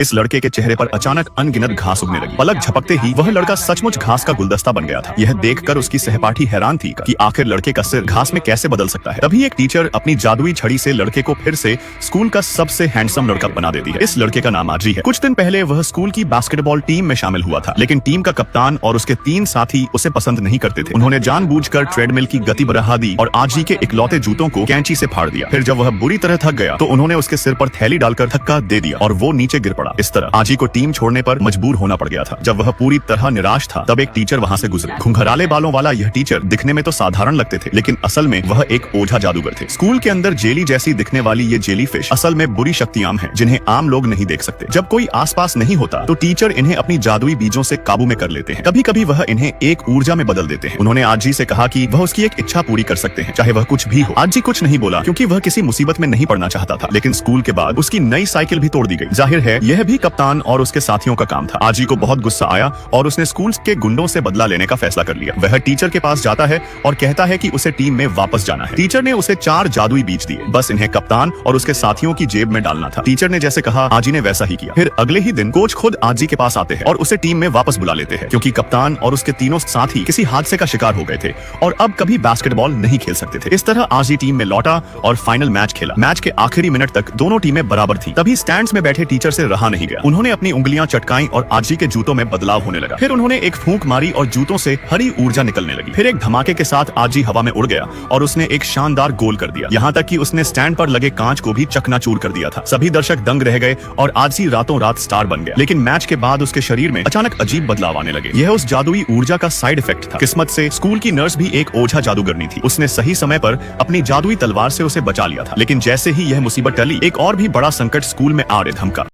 इस लड़के के चेहरे पर अचानक अनगिनत घास उगने लगी। पलक झपकते ही वह लड़का सचमुच घास का गुलदस्ता बन गया था। यह देखकर उसकी सहपाठी हैरान थी कि आखिर लड़के का सिर घास में कैसे बदल सकता है। तभी एक टीचर अपनी जादुई छड़ी से लड़के को फिर से स्कूल का सबसे हैंडसम लड़का बना देती है। इस लड़के का नाम आजी है। कुछ दिन पहले वह स्कूल की बास्केटबॉल टीम में शामिल हुआ था, लेकिन टीम का कप्तान और उसके 3 साथी उसे पसंद नहीं करते थे। उन्होंने जानबूझकर ट्रेडमिल की गति बढ़ा दी और आजी के इकलौते जूतों को कैंची से फाड़ दिया। फिर जब वह बुरी तरह थक गया तो उन्होंने उसके सिर पर थैली डालकर धक्का दे दिया और वो नीचे गिर पड़ा। इस तरह आजी को टीम छोड़ने पर मजबूर होना पड़ गया था। जब वह पूरी तरह निराश था तब एक टीचर वहां से गुजरे। घुंघराले बालों वाला यह टीचर दिखने में तो साधारण लगते थे, लेकिन असल में वह एक ओझा जादूगर थे। स्कूल के अंदर जेली जैसी दिखने वाली ये जेली फिश असल में बुरी शक्तियां हैं जिन्हें आम लोग नहीं देख सकते। जब कोई आसपास नहीं होता तो टीचर इन्हें अपनी जादुई बीजों से काबू में कर लेते हैं। कभी कभी वह इन्हें एक ऊर्जा में बदल देते हैं। उन्होंने आजी से कहा कि वह उसकी एक इच्छा पूरी कर सकते हैं, चाहे वह कुछ भी हो। आजी कुछ नहीं बोला क्योंकि वह किसी मुसीबत में नहीं पड़ना चाहता था, लेकिन स्कूल के बाद उसकी नई साइकिल भी तोड़ दी गई। जाहिर है यह भी कप्तान और उसके साथियों का काम था। आजी को बहुत गुस्सा आया और उसने स्कूल के गुंडों से बदला लेने का फैसला कर लिया। वह टीचर के पास जाता है और कहता है कि उसे टीम में वापस जाना है। टीचर ने उसे 4 जादुई बीज दिए, बस इन्हें कप्तान और उसके साथियों की जेब में डालना था। टीचर ने जैसे कहा आजी ने वैसा ही किया। फिर अगले ही दिन कोच खुद आजी के पास आते हैं और उसे टीम में वापस बुला लेते हैं, क्योंकि कप्तान और उसके तीनों साथी किसी हादसे का शिकार हो गए थे और अब कभी बास्केटबॉल नहीं खेल सकते थे। इस तरह आजी टीम में लौटा और फाइनल मैच खेला। मैच के आखिरी मिनट तक दोनों टीमें बराबर थी। तभी स्टैंड्स में बैठे टीचर से रहा नहीं गया। उन्होंने अपनी उंगलियां चटकाई और आजी के जूतों में बदलाव होने लगा। फिर उन्होंने एक फूंक मारी और जूतों से हरी ऊर्जा निकलने लगी। फिर एक धमाके के साथ आजी हवा में उड़ गया और उसने एक शानदार गोल कर दिया। यहाँ तक कि उसने स्टैंड पर लगे कांच को भी चकनाचूर कर दिया था। सभी दर्शक दंग रह गए और आजी रातों रात स्टार बन गया। लेकिन मैच के बाद उसके शरीर में अचानक अजीब बदलाव आने लगे। यह उस जादुई ऊर्जा का साइड इफेक्ट था। किस्मत से स्कूल की नर्स भी एक ओझा जादूगरनी थी। उसने सही समय पर अपनी जादुई तलवार से उसे बचा लिया था। लेकिन जैसे ही यह मुसीबत टली, एक और भी बड़ा संकट स्कूल में आ धमका।